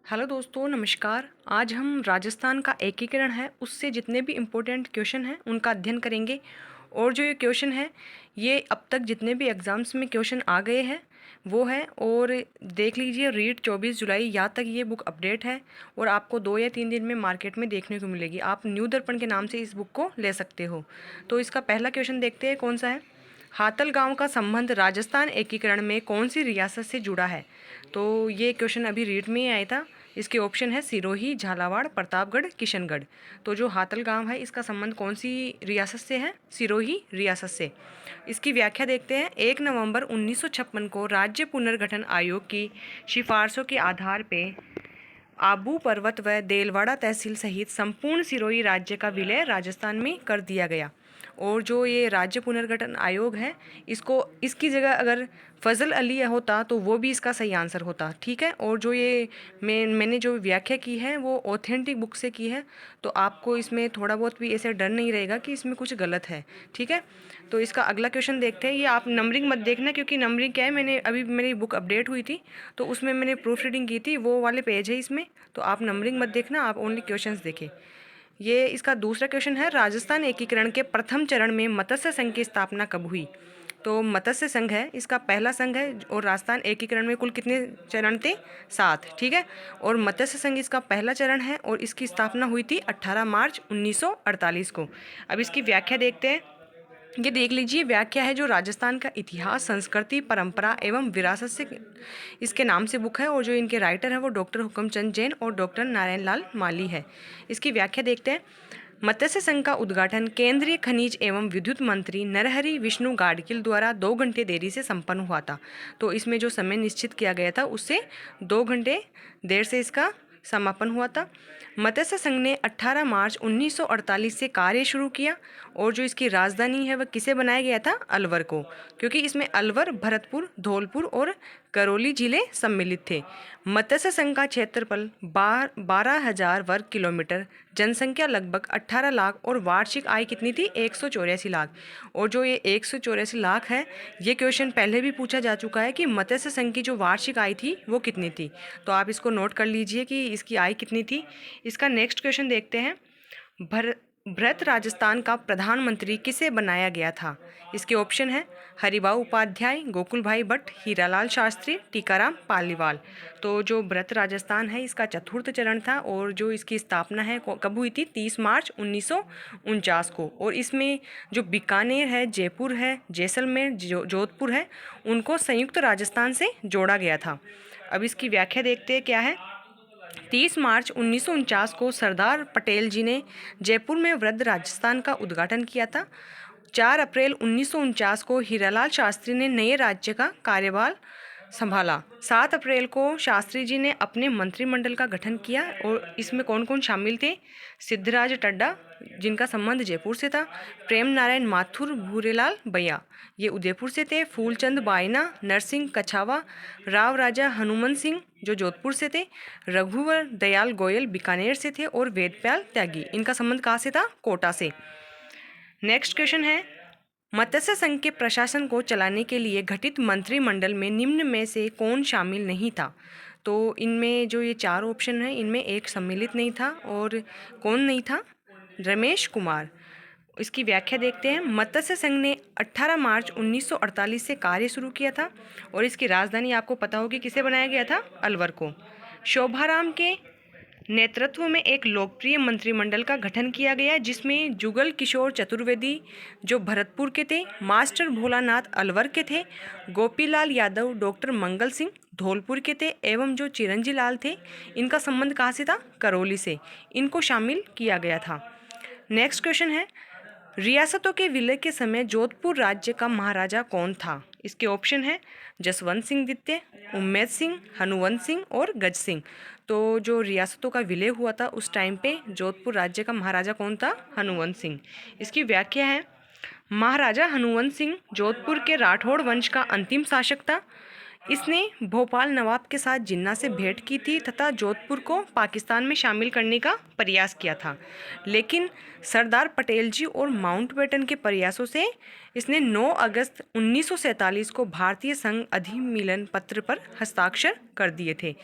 Hello दोस्तों, नमस्कार। आज हम राजस्थान का एकीकरण है उससे जितने भी इम्पोर्टेंट क्वेश्चन हैं उनका अध्ययन करेंगे। और जो ये क्वेश्चन है ये अब तक जितने भी एग्ज़ाम्स में क्वेश्चन आ गए हैं वो है। और देख लीजिए, रीड 24 जुलाई या तक ये बुक अपडेट है और आपको 2 या 3 दिन में मार्केट में देखने को मिलेगी। आप न्यू दर्पण के नाम से इस बुक को ले सकते हो। तो इसका पहला क्वेश्चन देखते हैं कौन सा है। हातल गांव का संबंध राजस्थान एकीकरण में कौन सी रियासत से जुड़ा है। तो ये क्वेश्चन अभी रीड में ही आया था। इसके ऑप्शन है सिरोही, झालावाड़, प्रतापगढ़, किशनगढ़। तो जो हातल गांव है इसका संबंध कौन सी रियासत से है? सिरोही रियासत से। इसकी व्याख्या देखते हैं। 1 नवंबर 1956 को राज्य पुनर्गठन आयोग की सिफारिशों के आधार पर आबू पर्वत व देलवाड़ा तहसील सहित संपूर्ण सिरोही राज्य का विलय राजस्थान में कर दिया गया। और जो ये राज्य पुनर्गठन आयोग है इसकी जगह अगर फजल अली होता तो वो भी इसका सही आंसर होता। ठीक है। और जो ये मैंने जो व्याख्या की है वो ऑथेंटिक बुक से की है, तो आपको इसमें थोड़ा बहुत भी ऐसे डर नहीं रहेगा कि इसमें कुछ गलत है। ठीक है। तो इसका अगला क्वेश्चन देखते हैं। ये आप नंबरिंग मत देखना, क्योंकि नंबरिंग क्या है, मैंने अभी मेरी बुक अपडेट हुई थी तो उसमें मैंने प्रूफ रीडिंग की थी, वो वाले पेज है इसमें। तो आप नंबरिंग मत देखना, आप ओनली क्वेश्चंस देखें। ये इसका दूसरा क्वेश्चन है। राजस्थान एकीकरण के प्रथम चरण में मत्स्य संघ की स्थापना कब हुई? तो मत्स्य संघ है इसका पहला संघ है। और राजस्थान एकीकरण में कुल कितने चरण थे? 7। ठीक है। और मत्स्य संघ इसका पहला चरण है और इसकी स्थापना हुई थी 18 मार्च 1948 को। अब इसकी व्याख्या देखते हैं। ये देख लीजिए, व्याख्या है जो राजस्थान का इतिहास, संस्कृति, परंपरा एवं विरासत से इसके नाम से बुक है। और जो इनके राइटर है वो डॉक्टर हुक्मचंद जैन और डॉक्टर नारायण लाल माली है। इसकी व्याख्या देखते हैं। मत्स्य संघ का उद्घाटन केंद्रीय खनिज एवं विद्युत मंत्री नरहरि विष्णु गाडगिल द्वारा 2 घंटे देरी से संपन्न हुआ था। तो इसमें जो समय निश्चित किया गया था उससे 2 घंटे देर से इसका समापन हुआ था। मत्स्य संघ ने 18 मार्च 1948 से कार्य शुरू किया। और जो इसकी राजधानी है वह किसे बनाया गया था? अलवर को, क्योंकि इसमें अलवर, भरतपुर, धौलपुर और करौली जिले सम्मिलित थे। मत्स्य संघ का क्षेत्रफल 12,000 वर्ग किलोमीटर, जनसंख्या लगभग 18 लाख और वार्षिक आय कितनी थी? 184 लाख। और जो ये 184 लाख है, ये क्वेश्चन पहले भी पूछा जा चुका है कि मत्स्य संघ की जो वार्षिक आय थी वो कितनी थी। तो आप इसको नोट कर लीजिए कि इसकी आय कितनी थी। इसका नेक्स्ट क्वेश्चन देखते हैं। भरत राजस्थान का प्रधानमंत्री किसे बनाया गया था? इसके ऑप्शन है हरिभाऊ उपाध्याय, गोकुल भाई भट्ट, हीरालाल शास्त्री, टीकाराम पालीवाल। तो जो भरत राजस्थान है इसका चतुर्थ चरण था और जो इसकी स्थापना है कब हुई थी? 30 मार्च 1949 को। और इसमें जो बीकानेर है, जयपुर है, जैसलमेर, जोधपुर है, उनको संयुक्त राजस्थान से जोड़ा गया था। अब इसकी व्याख्या देखते हैं क्या है। 30 मार्च 1949 को सरदार पटेल जी ने जयपुर में वृद्ध राजस्थान का उद्घाटन किया था। 4 अप्रैल 1949 को हीरालाल शास्त्री ने नए राज्य का कार्यभार संभाला। 7 अप्रैल को शास्त्री जी ने अपने मंत्रिमंडल का गठन किया। और इसमें कौन कौन शामिल थे? सिद्धराज टड्डा, जिनका संबंध जयपुर से था, प्रेम नारायण माथुर, भूरेलाल भैया, ये उदयपुर से थे, फूलचंद बायना, नरसिंह कछावा, राव राजा हनुमंत सिंह जो जोधपुर से थे, रघुवर दयाल गोयल बीकानेर से थे और वेदपाल त्यागी, इनका संबंध कहाँ से था? कोटा से। नेक्स्ट क्वेश्चन है। मत्स्य संघ के प्रशासन को चलाने के लिए गठित मंत्रिमंडल में निम्न में से कौन शामिल नहीं था? तो इनमें जो ये 4 ऑप्शन है इनमें एक सम्मिलित नहीं था। और कौन नहीं था? रमेश कुमार। इसकी व्याख्या देखते हैं। मत्स्य संघ ने 18 मार्च 1948 से कार्य शुरू किया था और इसकी राजधानी आपको पता होगी किसे बनाया गया था? अलवर को। शोभाराम के नेतृत्व में एक लोकप्रिय मंत्रिमंडल का गठन किया गया जिसमें जुगल किशोर चतुर्वेदी जो भरतपुर के थे, मास्टर भोलानाथ अलवर के थे, गोपीलाल यादव, डॉक्टर मंगल सिंह धौलपुर के थे एवं जो चिरंजी लाल थे इनका संबंध कहाँ से था? करौली से। इनको शामिल किया गया था। नेक्स्ट क्वेश्चन है। रियासतों के विलय के समय जोधपुर राज्य का महाराजा कौन था? इसके ऑप्शन है जसवंत सिंह द्वितीय, उम्मेद सिंह, हनुवंत सिंह और गज सिंह। तो जो रियासतों का विलय हुआ था उस टाइम पे जोधपुर राज्य का महाराजा कौन था? हनुवंत सिंह। इसकी व्याख्या है। महाराजा हनुवंत सिंह जोधपुर के राठौड़ वंश का अंतिम शासक था। इसने भोपाल नवाब के साथ जिन्ना से भेंट की थी तथा जोधपुर को पाकिस्तान में शामिल करने का प्रयास किया था, लेकिन सरदार पटेल जी और माउंटबेटन के प्रयासों से इसने 9 अगस्त 1947 को भारतीय संघ अधिमिलन पत्र पर हस्ताक्षर कर दिए थे।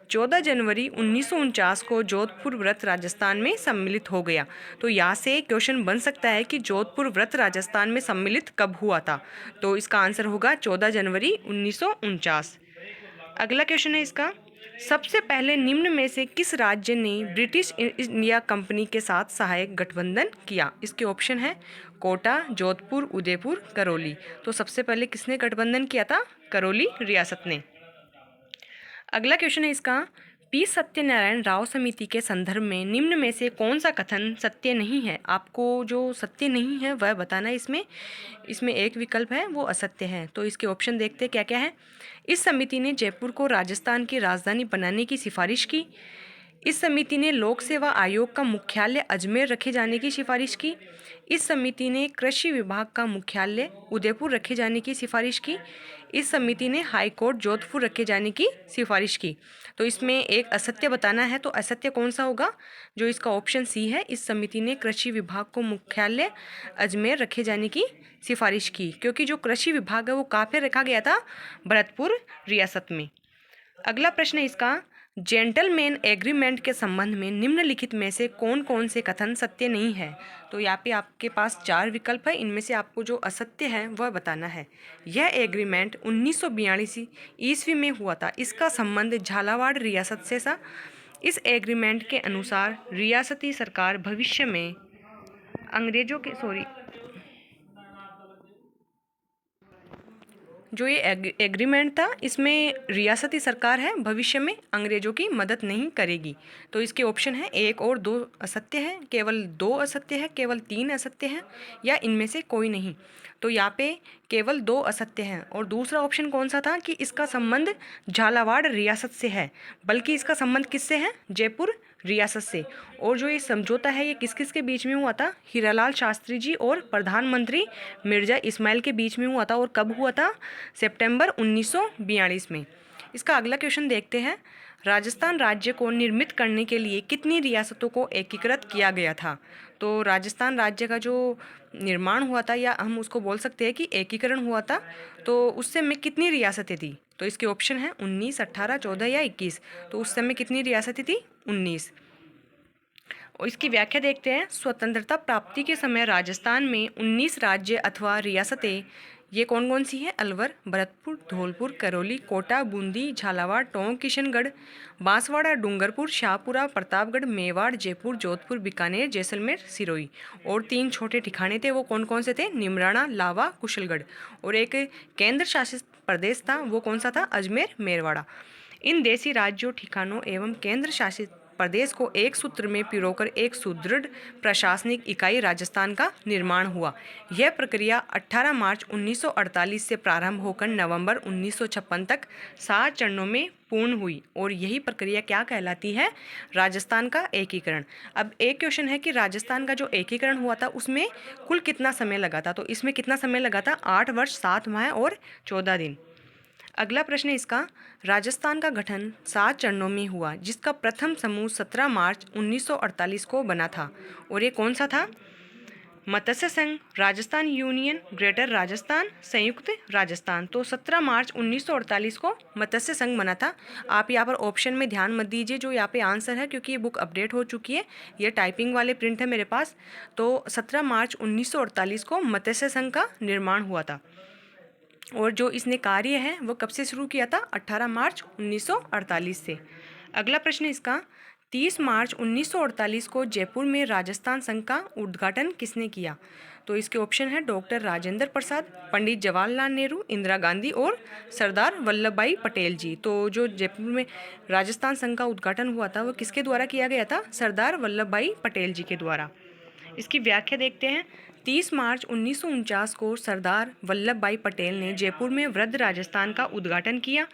14 जनवरी 1949 को जोधपुर व्रत राजस्थान में सम्मिलित हो गया। तो यहाँ से क्वेश्चन बन सकता है कि जोधपुर व्रत राजस्थान में सम्मिलित कब हुआ था, तो इसका आंसर होगा 14 जनवरी 1949। अगला क्वेश्चन है इसका, सबसे पहले निम्न में से किस राज्य ने ब्रिटिश इंडिया कंपनी के साथ सहायक गठबंधन किया? इसके ऑप्शन है कोटा, जोधपुर, उदयपुर, करौली। तो सबसे पहले किसने गठबंधन किया था? करौली रियासत ने। अगला क्वेश्चन है इसका, पी सत्यनारायण राव समिति के संदर्भ में निम्न में से कौन सा कथन सत्य नहीं है? आपको जो सत्य नहीं है वह बताना है। इसमें एक विकल्प है वो असत्य है। तो इसके ऑप्शन देखते क्या क्या है। इस समिति ने जयपुर को राजस्थान की राजधानी बनाने की सिफारिश की। इस समिति ने लोक सेवा आयोग का मुख्यालय अजमेर रखे जाने की सिफारिश की। इस समिति ने कृषि विभाग का मुख्यालय उदयपुर रखे जाने की सिफारिश की। इस समिति ने हाई कोर्ट जोधपुर रखे जाने की सिफारिश की। तो इसमें एक असत्य बताना है, तो असत्य कौन सा होगा? जो इसका ऑप्शन सी है, इस समिति ने कृषि विभाग को मुख्यालय अजमेर रखे जाने की सिफारिश की, क्योंकि जो कृषि विभाग है वो कहाँ पे रखा गया था? भरतपुर रियासत में। अगला प्रश्न है इसका, जेंटलमैन एग्रीमेंट के संबंध में निम्नलिखित में से कौन कौन से कथन सत्य नहीं है? तो यहाँ पे आपके पास 4 विकल्प है, इनमें से आपको जो असत्य है वह बताना है। यह एग्रीमेंट 1942 ईस्वी में हुआ था। इसका संबंध झालावाड़ रियासत से था। इस एग्रीमेंट के अनुसार रियासती सरकार भविष्य में अंग्रेजों के जो ये एग्रीमेंट था, इसमें रियासती सरकार है भविष्य में अंग्रेजों की मदद नहीं करेगी। तो इसके ऑप्शन है 1 और 2 असत्य है, केवल 2 असत्य है, केवल 3 असत्य है, या इनमें से कोई नहीं। तो यहाँ पे केवल 2 असत्य हैं। और दूसरा ऑप्शन कौन सा था कि इसका संबंध झालावाड़ रियासत से है, बल्कि इसका संबंध किससे है? जयपुर रियासत से। और जो ये समझौता है ये किस किस के बीच में हुआ था? हीरालाल शास्त्री जी और प्रधानमंत्री मिर्जा इस्माइल के बीच में हुआ था। और कब हुआ था? सितंबर 1942 में। इसका अगला क्वेश्चन देखते हैं, राजस्थान राज्य को निर्मित करने के लिए कितनी रियासतों को एकीकृत किया गया था? तो राजस्थान राज्य का जो निर्माण हुआ था, या हम उसको बोल सकते हैं कि एकीकरण हुआ था, तो उस समय कितनी रियासतें थी? तो इसके ऑप्शन है 19, 18, 14 या 21। तो उस समय कितनी रियासतें थी? 19। और इसकी व्याख्या देखते हैं, स्वतंत्रता प्राप्ति के समय राजस्थान में 19 राज्य अथवा रियासतें ये कौन कौन सी हैं? अलवर, भरतपुर, धौलपुर, करौली, कोटा, बूंदी, झालावाड़, टोंक, किशनगढ़, बांसवाड़ा, डूंगरपुर, शाहपुरा, प्रतापगढ़, मेवाड़, जयपुर, जोधपुर, बीकानेर, जैसलमेर, सिरोही। और 3 छोटे ठिकाने थे, वो कौन कौन से थे? निमराना, लावा, कुशलगढ़। और एक केंद्र शासित प्रदेश था, वो कौन सा था? अजमेर, मेरवाड़ा। इन देशी राज्यों, ठिकानों एवं केंद्र शासित प्रदेश को एक सूत्र में पिरोकर एक सुदृढ़ प्रशासनिक इकाई राजस्थान का निर्माण हुआ। यह प्रक्रिया 18 मार्च 1948 से प्रारंभ होकर नवंबर 1956 तक 7 चरणों में पूर्ण हुई। और यही प्रक्रिया क्या कहलाती है? राजस्थान का एकीकरण। अब एक क्वेश्चन है कि राजस्थान का जो एकीकरण हुआ था उसमें कुल कितना समय लगा था? तो इसमें कितना समय लगा था? 8 वर्ष 7 माह और 14 दिन। अगला प्रश्न है इसका, राजस्थान का गठन 7 चरणों में हुआ, जिसका प्रथम समूह 17 मार्च 1948 को बना था। और ये कौन सा था? मत्स्य संघ, राजस्थान यूनियन, ग्रेटर राजस्थान, संयुक्त राजस्थान। तो 17 मार्च 1948 को मत्स्य संघ बना था। आप यहाँ पर ऑप्शन में ध्यान मत दीजिए जो यहाँ पे आंसर है, क्योंकि ये बुक अपडेट हो चुकी है, ये टाइपिंग वाले प्रिंट है मेरे पास। तो 17 मार्च 1948 को मत्स्य संघ का निर्माण हुआ था। और जो इसने कार्य है वो कब से शुरू किया था? 18 मार्च 1948 से। अगला प्रश्न इसका, 30 मार्च 1948 को जयपुर में राजस्थान संघ का उद्घाटन किसने किया? तो इसके ऑप्शन है डॉक्टर राजेंद्र प्रसाद, पंडित जवाहरलाल नेहरू, इंदिरा गांधी और सरदार वल्लभ भाई पटेल जी। तो जो जयपुर में राजस्थान संघ का उद्घाटन हुआ था वो किसके द्वारा किया गया था? सरदार वल्लभ भाई पटेल जी के द्वारा। इसकी व्याख्या देखते हैं, 30 मार्च 1949 को सरदार वल्लभ भाई पटेल ने जयपुर में वृद्ध राजस्थान का उद्घाटन किया।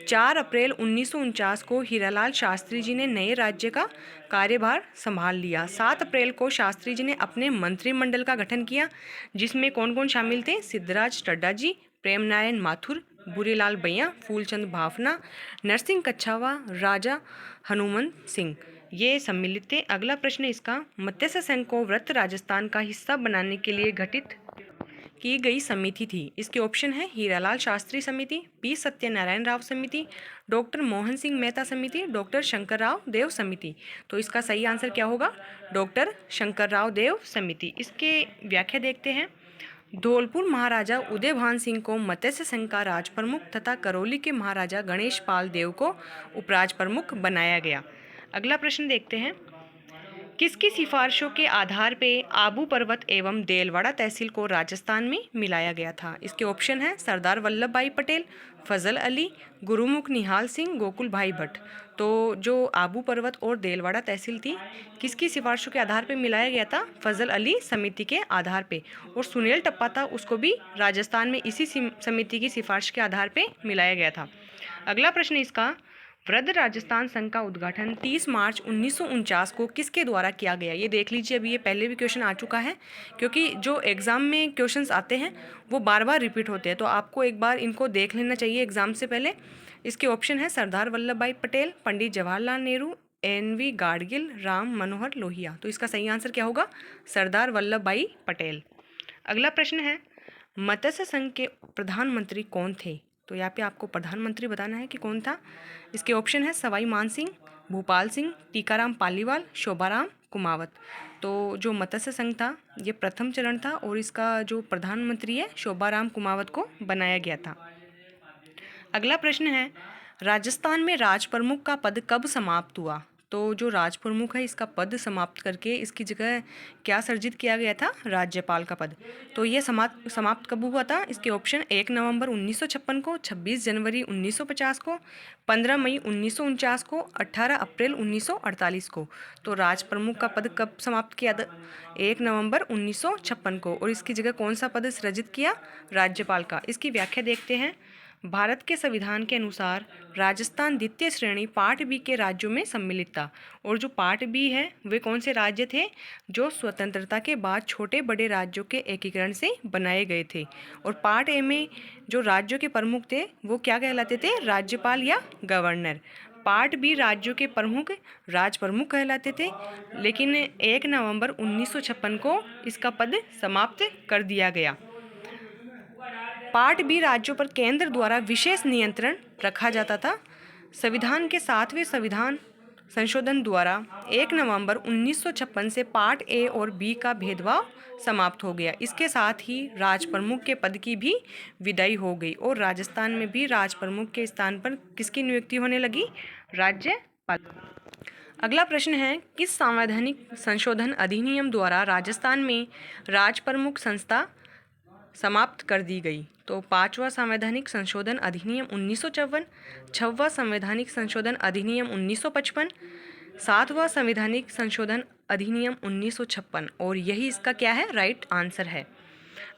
4 अप्रैल 1949 को हीरालाल शास्त्री जी ने नए राज्य का कार्यभार संभाल लिया। 7 अप्रैल को शास्त्री जी ने अपने मंत्रिमंडल का गठन किया, जिसमें कौन कौन शामिल थे? सिद्धराज टड्डा जी, प्रेम नारायण माथुर, बुरेलाल भैया, फूलचंद भाफना, नरसिंह कच्छावा, राजा हनुमंत सिंह, ये सम्मिलित थे। अगला प्रश्न इसका, मत्स्य संघ को वृत्त राजस्थान का हिस्सा बनाने के लिए गठित की गई समिति थी? इसके ऑप्शन है हीरालाल शास्त्री समिति, पी सत्यनारायण राव समिति, डॉक्टर मोहन सिंह मेहता समिति, डॉक्टर शंकरराव देव समिति। तो इसका सही आंसर क्या होगा? डॉक्टर शंकरराव देव समिति। इसके व्याख्या देखते हैं। धौलपुर महाराजा उदयभान सिंह को मत्स्य संघ का राज प्रमुख तथा करौली के महाराजा गणेश पाल देव को उपराज प्रमुख बनाया गया। अगला प्रश्न देखते हैं। किसकी सिफारिशों के आधार पे आबू पर्वत एवं देलवाड़ा तहसील को राजस्थान में मिलाया गया था? इसके ऑप्शन है सरदार वल्लभ भाई पटेल, फजल अली, गुरुमुख निहाल सिंह, गोकुल भाई भट्ट। तो जो आबू पर्वत और देलवाड़ा तहसील थी, किसकी सिफारिशों के आधार पे मिलाया गया था? फजल अली समिति के आधार पे। और सुनील टप्पा था, उसको भी राजस्थान में इसी समिति की सिफारिश के आधार पे मिलाया गया था। अगला प्रश्न इसका, वृद्ध राजस्थान संघ का उद्घाटन 30 मार्च 1949 को किसके द्वारा किया गया? ये देख लीजिए, अभी ये पहले भी क्वेश्चन आ चुका है, क्योंकि जो एग्ज़ाम में क्वेश्चंस आते हैं वो बार बार रिपीट होते हैं, तो आपको एक बार इनको देख लेना चाहिए एग्ज़ाम से पहले। इसके ऑप्शन है सरदार वल्लभ भाई पटेल, पंडित जवाहरलाल नेहरू, एन.वी. गाडगिल, राम मनोहर लोहिया। तो इसका सही आंसर क्या होगा? सरदार वल्लभ भाई पटेल। अगला प्रश्न है, मत्स्य संघ के प्रधानमंत्री कौन थे? तो यहाँ पे आपको प्रधानमंत्री बताना है कि कौन था। इसके ऑप्शन है सवाई मान सिंह, भूपाल सिंह, टीकाराम पालीवाल, शोभाराम कुमावत। तो जो मत्स्य संघ था ये प्रथम चरण था और इसका जो प्रधानमंत्री है शोभाराम कुमावत को बनाया गया था। अगला प्रश्न है, राजस्थान में राज प्रमुख का पद कब समाप्त हुआ? तो जो राज प्रमुख है इसका पद समाप्त करके इसकी जगह क्या सर्जित किया गया था? राज्यपाल का पद। तो ये समाप्त कब हुआ था? इसके ऑप्शन 1 नवंबर 1956 को, 26 जनवरी 1950 को, 15 मई 1949 को, 18 अप्रैल 1948 को। तो राज प्रमुख का पद कब समाप्त किया था? 1 नवंबर 1956 को। और इसकी जगह कौन सा पद सृजित किया? राज्यपाल का। इसकी व्याख्या देखते हैं। भारत के संविधान के अनुसार राजस्थान द्वितीय श्रेणी पार्ट बी के राज्यों में सम्मिलित था। और जो पार्ट बी है वे कौन से राज्य थे? जो स्वतंत्रता के बाद छोटे बड़े राज्यों के एकीकरण से बनाए गए थे। और पार्ट ए में जो राज्यों के प्रमुख थे वो क्या कहलाते थे? राज्यपाल या गवर्नर। पार्ट बी राज्यों के प्रमुख राज प्रमुख कहलाते थे, लेकिन 1 नवंबर 1956 को इसका पद समाप्त कर दिया गया। पार्ट बी राज्यों पर केंद्र द्वारा विशेष नियंत्रण रखा जाता था। संविधान के 7वें संविधान संशोधन द्वारा 1 नवंबर 1956 से पार्ट ए और बी का भेदभाव समाप्त हो गया। इसके साथ ही राज प्रमुख के पद की भी विदाई हो गई और राजस्थान में भी राज प्रमुख के स्थान पर किसकी नियुक्ति होने लगी? राज्यपाल। अगला प्रश्न है, किस संवैधानिक संशोधन अधिनियम द्वारा राजस्थान में राज प्रमुख संस्था समाप्त कर दी गई? तो 5वां संवैधानिक संशोधन अधिनियम 1954, 6वां संवैधानिक संशोधन अधिनियम 1955, 7वां संवैधानिक संशोधन अधिनियम 1956। और यही इसका क्या है? राइट आंसर है।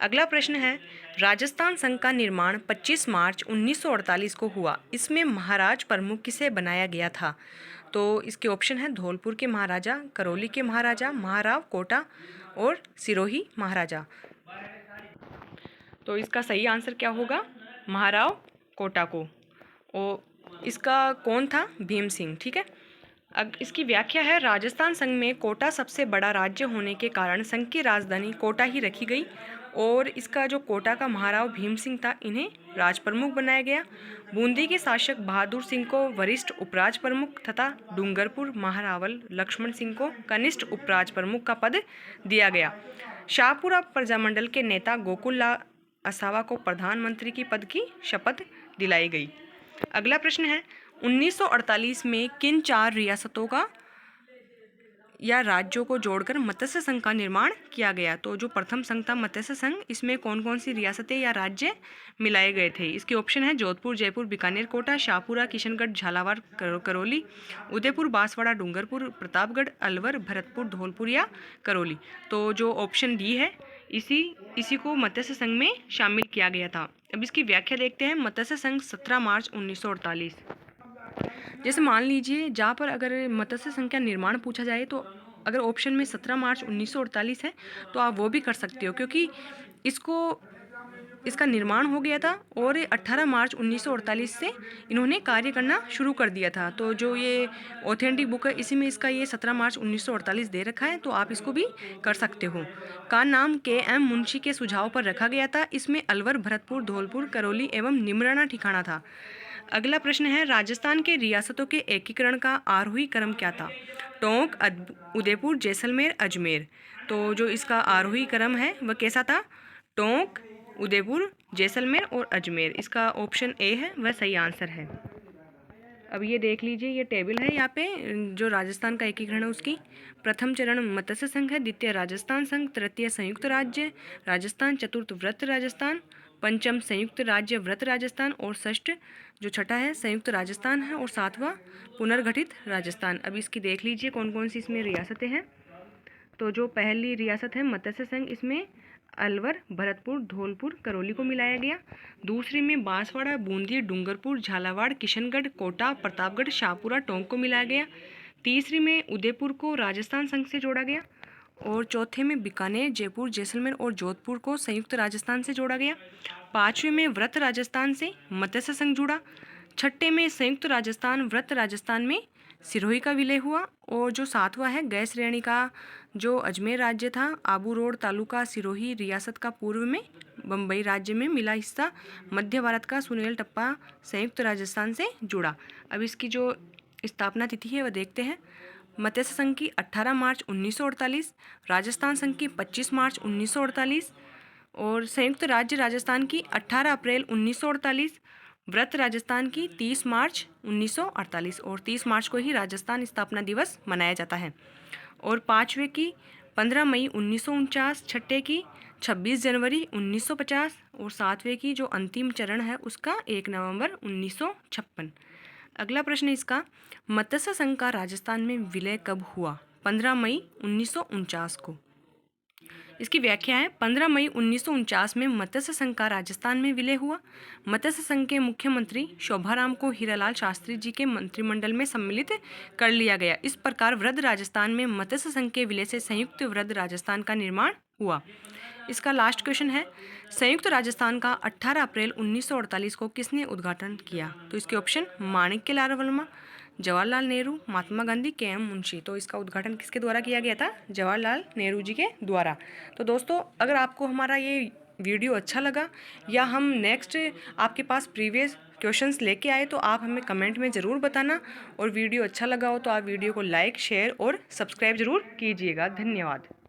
अगला प्रश्न है, राजस्थान संघ का निर्माण 25 मार्च 1948 को हुआ। इसमें महाराज प्रमुख किसे बनाया गया था? तो इसके ऑप्शन है धौलपुर के महाराजा, करौली के महाराजा, महाराव कोटा और सिरोही महाराजा। तो इसका सही आंसर क्या होगा? महाराव कोटा को। और इसका कौन था? भीम सिंह। ठीक है। अब इसकी व्याख्या है, राजस्थान संघ में कोटा सबसे बड़ा राज्य होने के कारण संघ की राजधानी कोटा ही रखी गई और इसका जो कोटा का महाराव भीम सिंह था इन्हें राज प्रमुख बनाया गया। बूंदी के शासक बहादुर सिंह को वरिष्ठ उपराज प्रमुख तथा डूंगरपुर महारावल लक्ष्मण सिंह को कनिष्ठ उपराज प्रमुख का पद दिया गया। शाहपुरा प्रजामंडल के नेता गोकुल असावा को प्रधानमंत्री की पद की शपथ दिलाई गई। अगला प्रश्न है, 1948 में किन 4 रियासतों का या राज्यों को जोड़कर मत्स्य संघ का निर्माण किया गया? तो जो प्रथम संघ था मत्स्य संघ, इसमें कौन कौन सी रियासतें या राज्य मिलाए गए थे? इसके ऑप्शन है जोधपुर, जयपुर, बीकानेर, कोटा, शाहपुरा, किशनगढ़, झालावाड़, करौली, उदयपुर, बांसवाड़ा, डूंगरपुर, प्रतापगढ़, अलवर, भरतपुर, धौलपुर या करौली। तो जो ऑप्शन डी है इसी को मत्स्य संघ में शामिल किया गया था। अब इसकी व्याख्या देखते हैं। मत्स्य संघ 17 मार्च 1948। जैसे मान लीजिए जहाँ पर अगर मत्स्य संघ का निर्माण पूछा जाए तो अगर ऑप्शन में 17 मार्च 1948 है तो आप वो भी कर सकते हो, क्योंकि इसको इसका निर्माण हो गया था और 18 मार्च 1948 से इन्होंने कार्य करना शुरू कर दिया था। तो जो ये ऑथेंटिक बुक है इसी में इसका ये 17 मार्च 1948 दे रखा है, तो आप इसको भी कर सकते हो। का नाम के.एम. मुंशी के सुझाव पर रखा गया था। इसमें अलवर, भरतपुर, धौलपुर, करौली एवं निमराना ठिकाना था। अगला प्रश्न है, राजस्थान के रियासतों के एकीकरण का आरोही क्रम क्या था? टोंक, उदयपुर, जैसलमेर, अजमेर। तो जो इसका आरोही क्रम है वह कैसा था? टोंक, उदयपुर, जैसलमेर और अजमेर। इसका ऑप्शन ए है वह सही आंसर है। अब ये देख लीजिए, ये टेबल है यहाँ पे जो राजस्थान का एकीकरण है उसकी। प्रथम चरण मत्स्य संघ है, द्वितीय राजस्थान संघ, तृतीय संयुक्त राज्य राजस्थान, चतुर्थ वृत्त राजस्थान, पंचम संयुक्त राज्य वृत्त राजस्थान और षष्ठ जो छठा है संयुक्त राजस्थान है और सातवां पुनर्गठित राजस्थान। अब इसकी देख लीजिए कौन कौन सी इसमें रियासतें हैं। तो जो पहली रियासत है मत्स्य संघ, इसमें अलवर, भरतपुर, धौलपुर, करौली को मिलाया गया। दूसरी में बांसवाड़ा, बूंदी, डूंगरपुर, झालावाड़, किशनगढ़, कोटा, प्रतापगढ़, शाहपुरा, टोंक को मिलाया गया। तीसरी में उदयपुर को राजस्थान संघ से जोड़ा गया और चौथे में बीकानेर, जयपुर, जैसलमेर और जोधपुर को संयुक्त राजस्थान से जोड़ा गया। पाँचवें में वृत्त राजस्थान से मत्स्य संघ जुड़ा। छठे में संयुक्त राजस्थान वृत्त राजस्थान में सिरोही का विलय हुआ और जो सातवां है गैर श्रेणी का जो अजमेर राज्य था, आबू रोड तालुका सिरोही रियासत का पूर्व में बम्बई राज्य में मिला हिस्सा मध्य भारत का सुनेल टप्पा संयुक्त राजस्थान से जुड़ा। अब इसकी जो स्थापना तिथि है वह देखते हैं। मत्स्य संघ की 18 मार्च 1948, राजस्थान संघ की 25 मार्च 1948 और संयुक्त राज्य राजस्थान की 18 अप्रैल 1948, वृत्त राजस्थान की 30 मार्च 1948 और 30 मार्च को ही राजस्थान स्थापना दिवस मनाया जाता है। और पाँचवें की 15 मई 1949, छठे की 26 जनवरी 1950 और सातवें की जो अंतिम चरण है उसका 1 नवंबर 1956। अगला प्रश्न इसका, मत्स्य संघ का राजस्थान में विलय कब हुआ? 15 मई 1949 को। इसकी व्याख्या है, 15 मई 1949 में मत्स्य संघ का राजस्थान में विलय हुआ। मत्स्य संघ के मुख्यमंत्री शोभाराम को हीरालाल शास्त्री जी के मंत्रिमंडल में सम्मिलित कर लिया गया। इस प्रकार वृद्ध राजस्थान में मत्स्य संघ के विलय से संयुक्त वृद्ध राजस्थान का निर्माण हुआ। इसका लास्ट क्वेश्चन है, संयुक्त राजस्थान का 18 अप्रैल 1948 को किसने उद्घाटन किया? तो इसके ऑप्शन माणिक्यलाल वर्मा, जवाहरलाल नेहरू, महात्मा गांधी, के.एम. मुंशी। तो इसका उद्घाटन किसके द्वारा किया गया था? जवाहरलाल नेहरू जी के द्वारा। तो दोस्तों, अगर आपको हमारा ये वीडियो अच्छा लगा या हम नेक्स्ट आपके पास प्रीवियस क्वेश्चंस लेके आए तो आप हमें कमेंट में ज़रूर बताना, और वीडियो अच्छा लगा हो तो आप वीडियो को लाइक, शेयर और सब्सक्राइब ज़रूर कीजिएगा। धन्यवाद।